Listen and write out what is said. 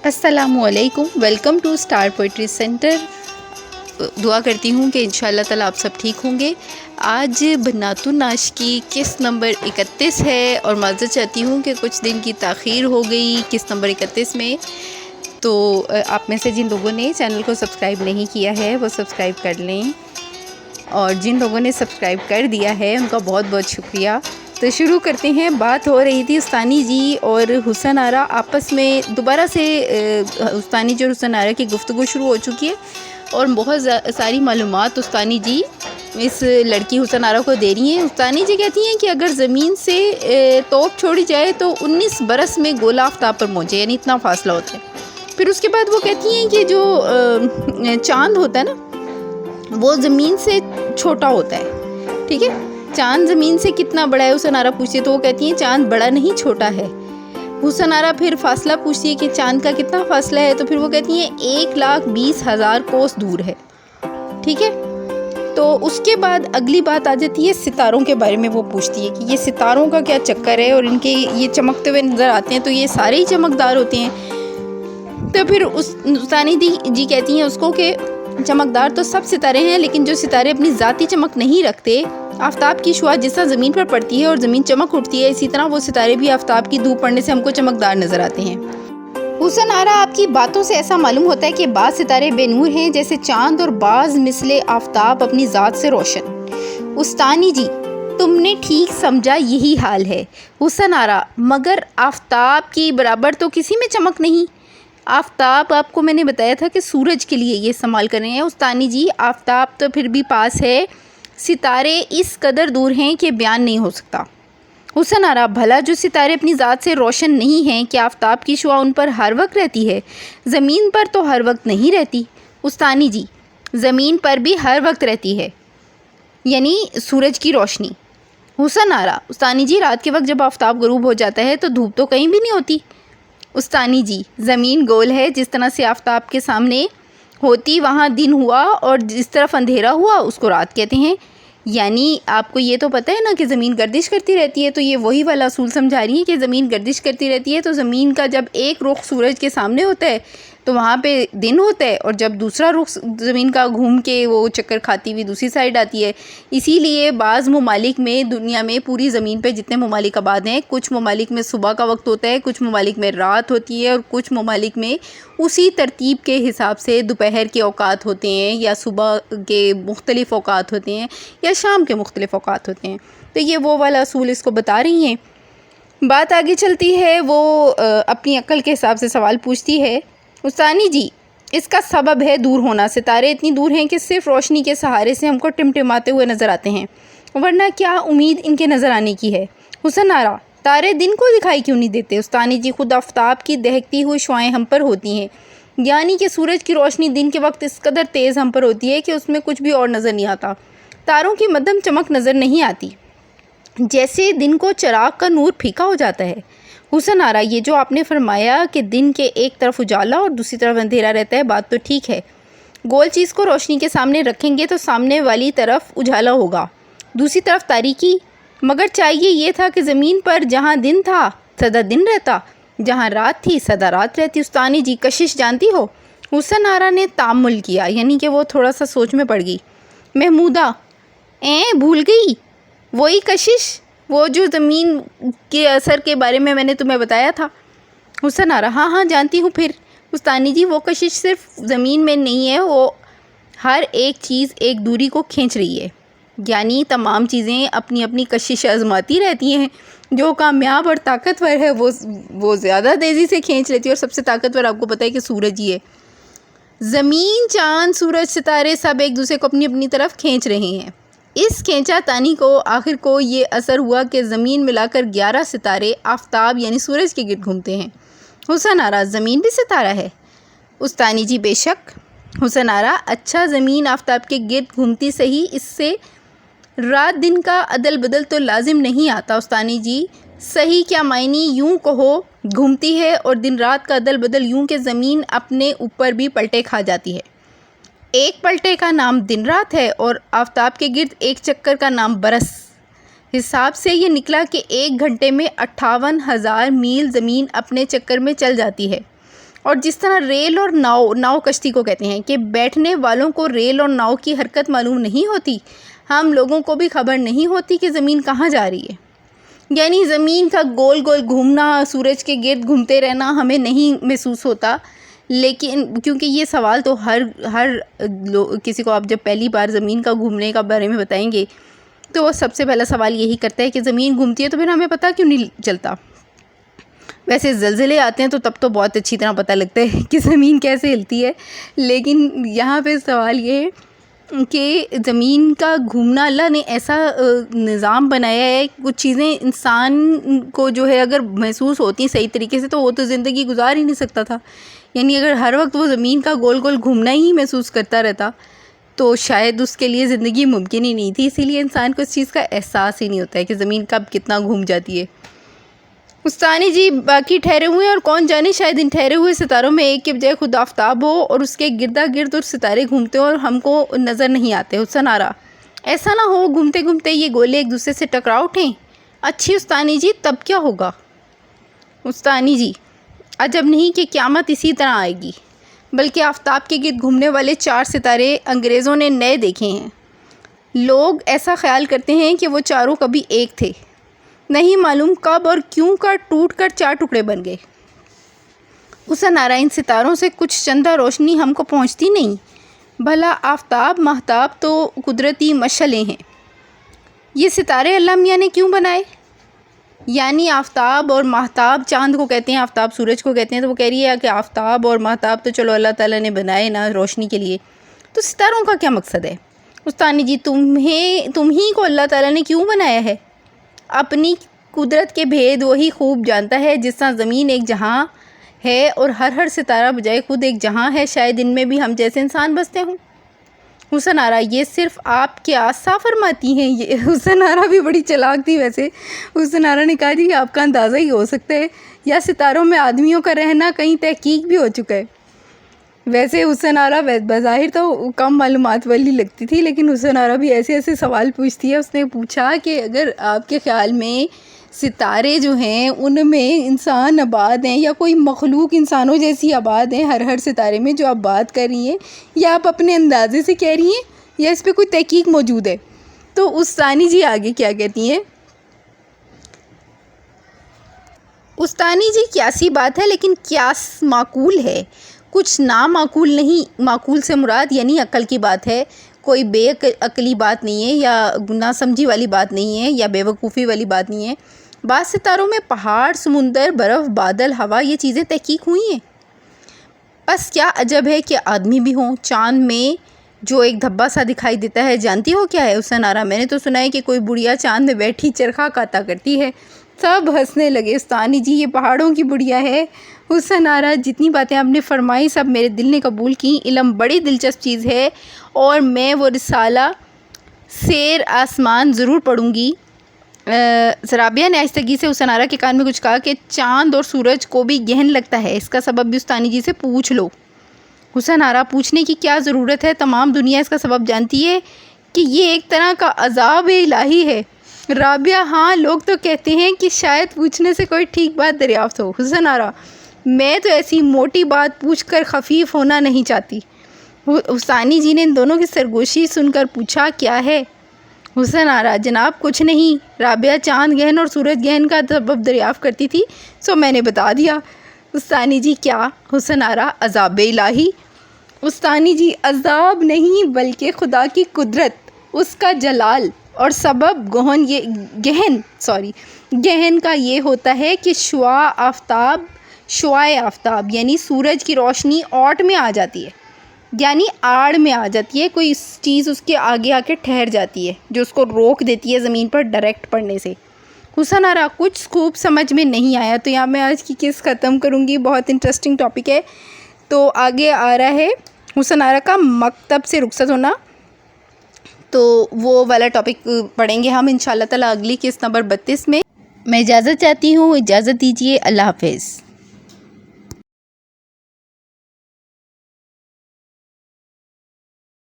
السلام علیکم، welcome to star poetry centre. دعا کرتی ہوں کہ انشاءاللہ تعالیٰ آپ سب ٹھیک ہوں گے۔ آج بنات النعش کی قسط نمبر 31 ہے اور معذرت چاہتی ہوں کہ کچھ دن کی تاخیر ہو گئی قسط نمبر 31 میں۔ تو آپ میں سے جن لوگوں نے چینل کو سبسکرائب نہیں کیا ہے وہ سبسکرائب کر لیں، اور جن لوگوں نے سبسکرائب کر دیا ہے ان کا بہت بہت شکریہ۔ تو شروع کرتے ہیں۔ بات ہو رہی تھی استانی جی اور حسن آرا آپس میں دوبارہ سے استانی جی اور حسن آرا کی گفتگو شروع ہو چکی ہے، اور بہت ساری معلومات استانی جی اس لڑکی حسن آرا کو دے رہی ہیں۔ استانی جی کہتی ہیں کہ اگر زمین سے توپ چھوڑی جائے تو 19 برس میں گولا آفتاب پر پہنچے، یعنی اتنا فاصلہ ہوتا ہے۔ پھر اس کے بعد وہ کہتی ہیں کہ جو چاند ہوتا ہے نا وہ زمین سے چھوٹا ہوتا ہے، ٹھیک ہے۔ چاند زمین سے کتنا بڑا ہے حسن آرا پوچھتی ہے تو وہ کہتی ہیں چاند بڑا نہیں چھوٹا ہے۔ حسن آرا پھر فاصلہ پوچھتی ہے کہ چاند کا کتنا فاصلہ ہے، تو پھر وہ کہتی ہیں 1,20,000 کوس دور ہے، ٹھیک ہے۔ تو اس کے بعد اگلی بات آ جاتی ہے ستاروں کے بارے میں۔ وہ پوچھتی ہے کہ یہ ستاروں کا کیا چکر ہے، اور ان کے یہ چمکتے ہوئے نظر آتے ہیں تو یہ سارے ہی چمکدار ہوتے ہیں۔ تو پھر استانی جی کہتی ہیں اس کو کہ چمکدار تو سب ستارے ہیں، لیکن جو ستارے اپنی ذاتی چمک نہیں رکھتے، آفتاب کی شعاع جس طرح زمین پر پڑتی ہے اور زمین چمک اٹھتی ہے، اسی طرح وہ ستارے بھی آفتاب کی دھوپ پڑنے سے ہم کو چمکدار نظر آتے ہیں۔ حسن آرا آپ کی باتوں سے ایسا معلوم ہوتا ہے کہ بعض ستارے بے نور ہیں جیسے چاند، اور بعض مثل آفتاب اپنی ذات سے روشن۔ استانی جی تم نے ٹھیک سمجھا، یہی حال ہے۔ حسن آرا مگر آفتاب کی برابر تو کسی میں چمک نہیں۔ آفتاب آپ کو میں نے بتایا تھا کہ سورج کے لیے یہ استعمال کر رہے ہیں۔ استانی جی آفتاب تو پھر بھی پاس ہے، ستارے اس قدر دور ہیں کہ بیان نہیں ہو سکتا۔ حسن آرا بھلا جو ستارے اپنی ذات سے روشن نہیں ہیں، کہ آفتاب کی شعاع ان پر ہر وقت رہتی ہے؟ زمین پر تو ہر وقت نہیں رہتی۔ استانی جی زمین پر بھی ہر وقت رہتی ہے، یعنی سورج کی روشنی۔ حسن آرا استانی جی رات کے وقت جب آفتاب غروب ہو جاتا ہے تو دھوپ تو کہیں بھی نہیں ہوتی۔ استانی جی زمین گول ہے، جس طرح سے آفتاب کے سامنے ہوتی وہاں دن ہوا، اور جس طرف اندھیرا ہوا اس کو رات کہتے ہیں۔ یعنی آپ کو یہ تو پتہ ہے نا کہ زمین گردش کرتی رہتی ہے، تو یہ وہی والا اصول سمجھا رہی ہیں کہ زمین گردش کرتی رہتی ہے، تو زمین کا جب ایک رخ سورج کے سامنے ہوتا ہے تو وہاں پہ دن ہوتا ہے، اور جب دوسرا رخ زمین کا گھوم کے وہ چکر کھاتی ہوئی دوسری سائڈ آتی ہے۔ اسی لیے بعض ممالک میں، دنیا میں پوری زمین پہ جتنے ممالک آباد ہیں، کچھ ممالک میں صبح کا وقت ہوتا ہے، کچھ ممالک میں رات ہوتی ہے، اور کچھ ممالک میں اسی ترتیب کے حساب سے دوپہر کے اوقات ہوتے ہیں، یا صبح کے مختلف اوقات ہوتے ہیں، یا شام کے مختلف اوقات ہوتے ہیں۔ تو یہ وہ والا اصول اس کو بتا رہی ہیں۔ بات آگے چلتی ہے، وہ اپنی عقل کے حساب سے سوال پوچھتی ہے۔ استانی جی اس کا سبب ہے دور ہونا۔ ستارے اتنی دور ہیں کہ صرف روشنی کے سہارے سے ہم کو ٹمٹماتے ہوئے نظر آتے ہیں، ورنہ کیا امید ان کے نظر آنے کی ہے؟ حسن آرا تارے دن کو دکھائی کیوں نہیں دیتے؟ استانی جی خود آفتاب کی دہکتی ہوئی شعائیں ہم پر ہوتی ہیں، یعنی کہ سورج کی روشنی دن کے وقت اس قدر تیز ہم پر ہوتی ہے کہ اس میں کچھ بھی اور نظر نہیں آتا۔ تاروں کی مدھم چمک نظر نہیں آتی، جیسے دن کو چراغ کا نور پھیکا ہو جاتا ہے۔ حسن آرا یہ جو آپ نے فرمایا کہ دن کے ایک طرف اجالا اور دوسری طرف اندھیرا رہتا ہے، بات تو ٹھیک ہے۔ گول چیز کو روشنی کے سامنے رکھیں گے تو سامنے والی طرف اجالا ہوگا، دوسری طرف تاریکی۔ مگر چاہیے یہ تھا کہ زمین پر جہاں دن تھا سدا دن رہتا، جہاں رات تھی سدا رات رہتی۔ استانی جی کشش جانتی ہو؟ حسن آرا نے تامل کیا، یعنی کہ وہ تھوڑا سا سوچ میں پڑ گئی۔ محمودہ بھول گئی؟ وہی کشش، وہ جو زمین کے اثر کے بارے میں نے تمہیں بتایا تھا۔ حسن آرا ہاں جانتی ہوں۔ پھر استانی جی وہ کشش صرف زمین میں نہیں ہے، وہ ہر ایک چیز ایک دوری کو کھینچ رہی ہے، یعنی تمام چیزیں اپنی اپنی کشش آزماتی رہتی ہیں۔ جو کامیاب اور طاقتور ہے وہ زیادہ تیزی سے کھینچ لیتی ہے، اور سب سے طاقتور آپ کو پتہ ہے کہ سورج ہی ہے۔ زمین، چاند، سورج، ستارے سب ایک دوسرے کو اپنی اپنی طرف کھینچ رہے ہیں۔ اس کھینچا تانی کو آخر کو یہ اثر ہوا کہ زمین ملا کر 11 ستارے آفتاب یعنی سورج کے گرد گھومتے ہیں۔ حسن آرا زمین بھی ستارہ ہے؟ استانی جی بے شک۔ حسن آرا اچھا زمین آفتاب کے گرد گھومتی صحیح، اس سے رات دن کا عدل بدل تو لازم نہیں آتا۔ استانی جی صحیح کیا معنی، یوں کہو گھومتی ہے، اور دن رات کا عدل بدل یوں کہ زمین اپنے اوپر بھی پلٹے کھا جاتی ہے۔ ایک پلٹے کا نام دن رات ہے، اور آفتاب کے گرد ایک چکر کا نام برس۔ حساب سے یہ نکلا کہ 1 گھنٹے میں 58,000 میل زمین اپنے چکر میں چل جاتی ہے۔ اور جس طرح ریل اور ناؤ کشتی کو کہتے ہیں کہ بیٹھنے والوں کو ریل اور ناؤ کی حرکت معلوم نہیں ہوتی، ہم لوگوں کو بھی خبر نہیں ہوتی کہ زمین کہاں جا رہی ہے. یعنی زمین کا گول گول گھومنا، سورج کے گرد گھومتے رہنا ہمیں نہیں محسوس ہوتا، لیکن کیونکہ یہ سوال تو ہر کسی کو آپ جب پہلی بار زمین کا گھومنے کا بارے میں بتائیں گے تو وہ سب سے پہلا سوال یہی کرتا ہے کہ زمین گھومتی ہے تو پھر ہمیں پتہ کیوں نہیں چلتا. ویسے زلزلے آتے ہیں تو تب تو بہت اچھی طرح پتہ لگتا ہے کہ زمین کیسے ہلتی ہے، لیکن یہاں پہ سوال یہ ہے کہ زمین کا گھومنا اللہ نے ایسا نظام بنایا ہے. کچھ چیزیں انسان کو جو ہے اگر محسوس ہوتی صحیح طریقے سے تو وہ تو زندگی گزار ہی نہیں سکتا تھا. یعنی اگر ہر وقت وہ زمین کا گول گول گھومنا ہی محسوس کرتا رہتا تو شاید اس کے لیے زندگی ممکن ہی نہیں تھی. اسی لیے انسان کو اس چیز کا احساس ہی نہیں ہوتا ہے کہ زمین کب کتنا گھوم جاتی ہے. استانی جی باقی ٹھہرے ہوئے ہیں اور کون جانے شاید ان ٹھہرے ہوئے ستاروں میں ایک کے بجائے خود آفتاب ہو اور اس کے گردا گرد اور ستارے گھومتے ہوں اور ہم کو نظر نہیں آتے. حسن آرا ایسا نہ ہو گھومتے گھومتے یہ گولے ایک دوسرے سے ٹکرا اٹھیں. اچھی استانی جی تب کیا ہوگا؟ استانی جی عجب نہیں کہ قیامت اسی طرح آئے گی، بلکہ آفتاب کے گرد گھومنے والے 4 ستارے انگریزوں نے نئے دیکھے ہیں. لوگ ایسا خیال کرتے ہیں کہ وہ چاروں کبھی ایک تھے، نہیں معلوم کب اور کیوں کا ٹوٹ کر 4 ٹکڑے بن گئے. حسن آرا ان ستاروں سے کچھ چندہ روشنی ہم کو پہنچتی نہیں. بھلا آفتاب ماہتاب تو قدرتی مشعلیں ہیں، یہ ستارے اللہ میاں نے کیوں بنائے؟ یعنی آفتاب اور ماہتاب، چاند کو کہتے ہیں، آفتاب سورج کو کہتے ہیں، تو وہ کہہ رہی ہے کہ آفتاب اور ماہتاب تو چلو اللہ تعالیٰ نے بنائے نا روشنی کے لیے، تو ستاروں کا کیا مقصد ہے؟ استانی جی تم ہی کو اللہ تعالیٰ نے کیوں بنایا ہے؟ اپنی قدرت کے بھید وہی خوب جانتا ہے. جس طرح زمین ایک جہاں ہے اور ہر ستارہ بجائے خود ایک جہاں ہے، شاید ان میں بھی ہم جیسے انسان بستے ہوں. حسن آرا یہ صرف آپ کے آسا فرماتی ہیں. یہ حسن آرا بھی بڑی چلاک تھی. ویسے حسن آرا نے کہا جی آپ کا اندازہ ہی ہو سکتا ہے یا ستاروں میں آدمیوں کا رہنا کہیں تحقیق بھی ہو چکا ہے. ویسے حسن آرا بظاہر تو کم معلومات والی لگتی تھی، لیکن حسن آرا بھی ایسے سوال پوچھتی ہے. اس نے پوچھا کہ اگر آپ کے خیال میں ستارے جو ہیں ان میں انسان آباد ہیں یا کوئی مخلوق انسانوں جیسی آباد ہیں ہر ستارے میں جو آپ بات کر رہی ہیں، یا آپ اپنے اندازے سے کہہ رہی ہیں یا اس پہ کوئی تحقیق موجود ہے؟ تو استانی جی آگے کیا کہتی ہیں؟ استانی جی قیاسی بات ہے، لیکن قیاس معقول ہے، کچھ نامعقول نہیں. معقول سے مراد یعنی عقل کی بات ہے، کوئی بے عقلی بات نہیں ہے یا نہ سمجھی والی بات نہیں ہے یا بے وقوفی والی بات نہیں ہے. بعض ستاروں میں پہاڑ، سمندر، برف، بادل، ہوا یہ چیزیں تحقیق ہوئی ہیں. بس کیا عجب ہے کہ آدمی بھی ہوں. چاند میں جو ایک دھبا سا دکھائی دیتا ہے جانتی ہو کیا ہے حسن آرا؟ میں نے تو سنا ہے کہ کوئی بڑھیا چاند میں بیٹھی چرخا کاتا کرتی ہے. سب ہنسنے لگے. استانی جی یہ پہاڑوں کی بڑھیا ہے. حسن آرا جتنی باتیں آپ نے فرمائی سب میرے دل نے قبول کی. علم بڑی دلچسپ چیز ہے اور میں وہ رسالہ سیر آسمان ضرور پڑھوں گی. رابعہ نے آہستگی سے حسن آرا کے کان میں کچھ کہا کہ چاند اور سورج کو بھی گہن لگتا ہے، اس کا سبب بھی استانی جی سے پوچھ لو. حسن آرا پوچھنے کی کیا ضرورت ہے، تمام دنیا اس کا سبب جانتی ہے کہ یہ ایک طرح کا عذاب الہی ہے. رابعہ ہاں لوگ تو کہتے ہیں کہ شاید پوچھنے سے کوئی ٹھیک بات دریافت ہو. حسن آرا میں تو ایسی موٹی بات پوچھ کر خفیف ہونا نہیں چاہتی. استانی جی نے ان دونوں کی سرگوشی سن کر پوچھا کیا ہے؟ حسن آرا جناب کچھ نہیں. رابعہ چاند گہن اور سورج گہن کا سبب دریافت کرتی تھی سو میں نے بتا دیا. استانی جی کیا؟ حسن آرا عذاب الہی. استانی جی عذاب نہیں بلکہ خدا کی قدرت، اس کا جلال اور سبب گہن کا یہ ہوتا ہے کہ شعاع آفتاب یعنی سورج کی روشنی اوٹ میں آ جاتی ہے، یعنی آڑ میں آ جاتی ہے. کوئی چیز اس کے آگے آ کے ٹھہر جاتی ہے جو اس کو روک دیتی ہے زمین پر ڈائریکٹ پڑنے سے. حسن آرا کچھ خوب سمجھ میں نہیں آیا تو یہاں میں آج کی قصہ ختم کروں گی. بہت انٹرسٹنگ ٹاپک ہے. تو آگے آ رہا ہے حسن آرا کا مکتب سے رخصت ہونا، تو وہ والا ٹاپک پڑھیں گے ہم انشاءاللہ تعالی اگلی قسط نمبر 32 میں. میں اجازت چاہتی ہوں، اجازت دیجیے. اللہ حافظ.